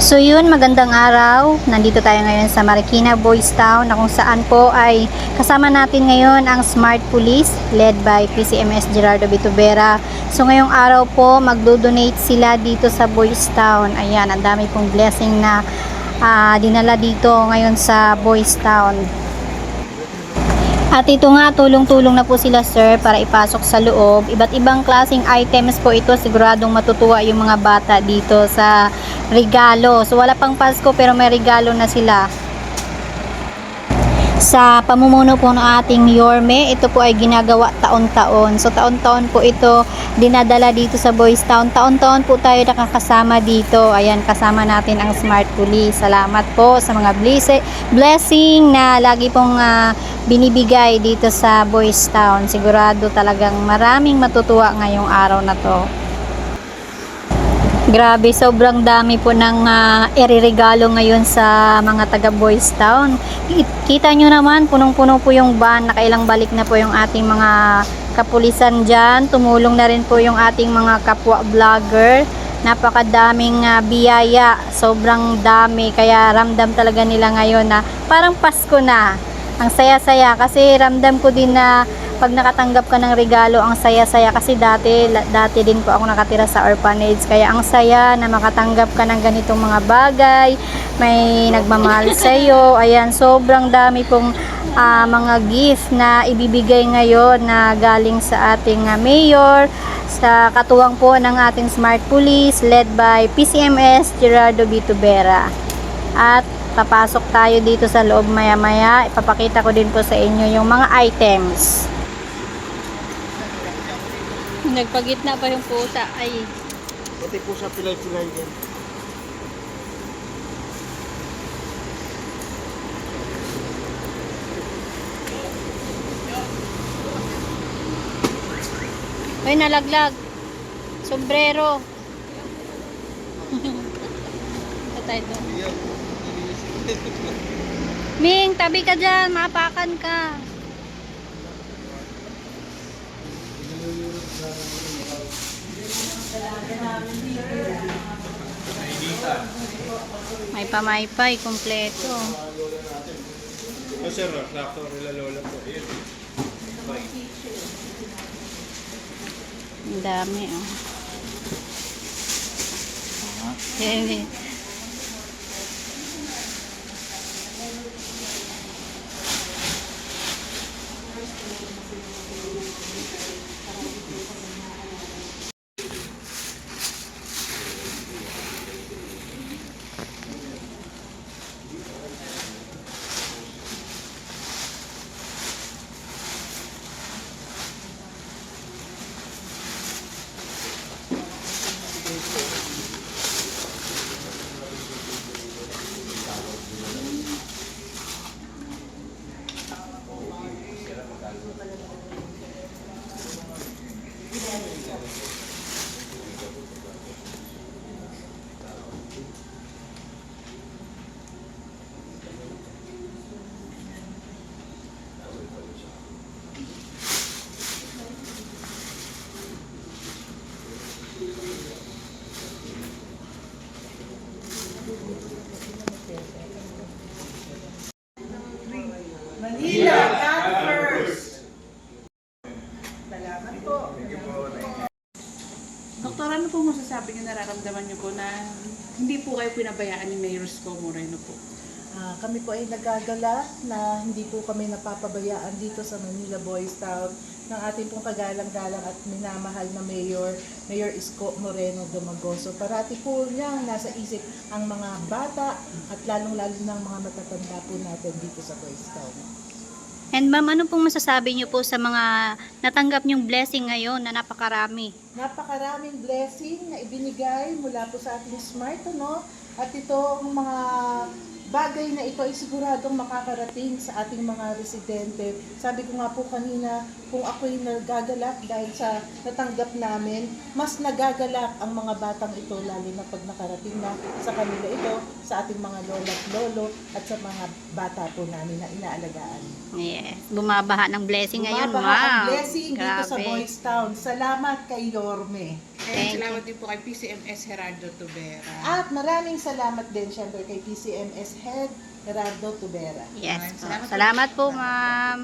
So yun, magandang araw. Nandito tayo ngayon sa Marikina Boys Town na kung saan po ay kasama natin ngayon ang Smart Police led by PCMS Gerardo Bitubera. So ngayong araw po magdo-donate sila dito sa Boys Town. Ayan, ang dami pong blessing na dinala dito ngayon sa Boys Town. At ito nga, tulong-tulong na po sila sir para ipasok sa loob. Iba't ibang klaseng items po ito. Siguradong matutuwa yung mga bata dito sa regalo. So wala pang Pasko pero may regalo na sila. Sa pamumuno po ng ating Yorme, ito po ay ginagawa taon-taon. So taon-taon po ito dinadala dito sa Boys Town. Taon-taon po tayo nakakasama dito. Ayan, kasama natin ang Smart Police. Salamat po sa mga blessing na lagi pong binibigay dito sa Boys Town. Sigurado talagang maraming matutuwa ngayong araw na to. Grabe, sobrang dami po ng ireregalo ngayon sa mga taga Boys Town. Kita nyo naman, punong-puno po yung van. Nakailang balik na po yung ating mga kapulisan dyan. Tumulong na rin po yung ating mga kapwa vlogger. Napakadaming biyaya. Sobrang dami. Kaya ramdam talaga nila ngayon na parang Pasko na. Ang saya-saya kasi ramdam ko din na pag nakatanggap ka ng regalo, ang saya-saya kasi dati din po ako nakatira sa orphanage, kaya ang saya na makatanggap ka ng ganitong mga bagay, may nagmamahal sa iyo. Ayan, sobrang dami pong mga gift na ibibigay ngayon na galing sa ating mayor, sa katuwang po ng ating Smart Police led by PCMS Gerardo Bitubera. At papasok tayo dito sa loob maya-maya. Ipapakita ko din po sa inyo yung mga items. Nagpagitna pa yung pusa. Ay. Pati pusa pilay-pilay din. Ay, nalaglag. Sombrero. Patay to. Ming, tabi ka dyan. Maapakan ka. May pamaypay, kompleto. Oh, sir, sakto nila lola po. Ang dami, oh. Manila, God first. Salamat po. Doktor, ano po masasabi niyo, nararamdaman niyo po na hindi po kayo pinabayaan ni Mayor Isko Moreno po? Kami po ay nagagala na hindi po kami napapabayaan dito sa Manila Boys Town ng ating pong kagalang-galang at minamahal na Mayor Isko Moreno Dumagoso. Parati po niyang nasa isip ang mga bata at lalong-lalo ng mga matatanda po natin dito sa Boys Town. And ma'am, ano pong masasabi niyo po sa mga natanggap niyong blessing ngayon na napakarami? Napakaraming blessing na ibinigay mula po sa ating Smart, no? At itong mga bagay na ito ay siguradong makakarating sa ating mga residente. Sabi ko nga po kanina, kung ako'y nagagalak dahil sa natanggap namin, mas nagagalak ang mga batang ito, lalo na pag nakarating na sa kanila ito, sa ating mga lola at lolo, at sa mga bata po namin na inaalagaan. Yes, bumabaha ng blessing ngayon. Bumabaha ang Wow, blessing dito sa grabe. Boys Town. Salamat kay Yorme. Thank salamat din po kay PCMS Gerardo Tubera. At maraming salamat din syempre kay PCMS Head Gerardo Tubera. Yes po. Salamat po. Salamat po, ma'am.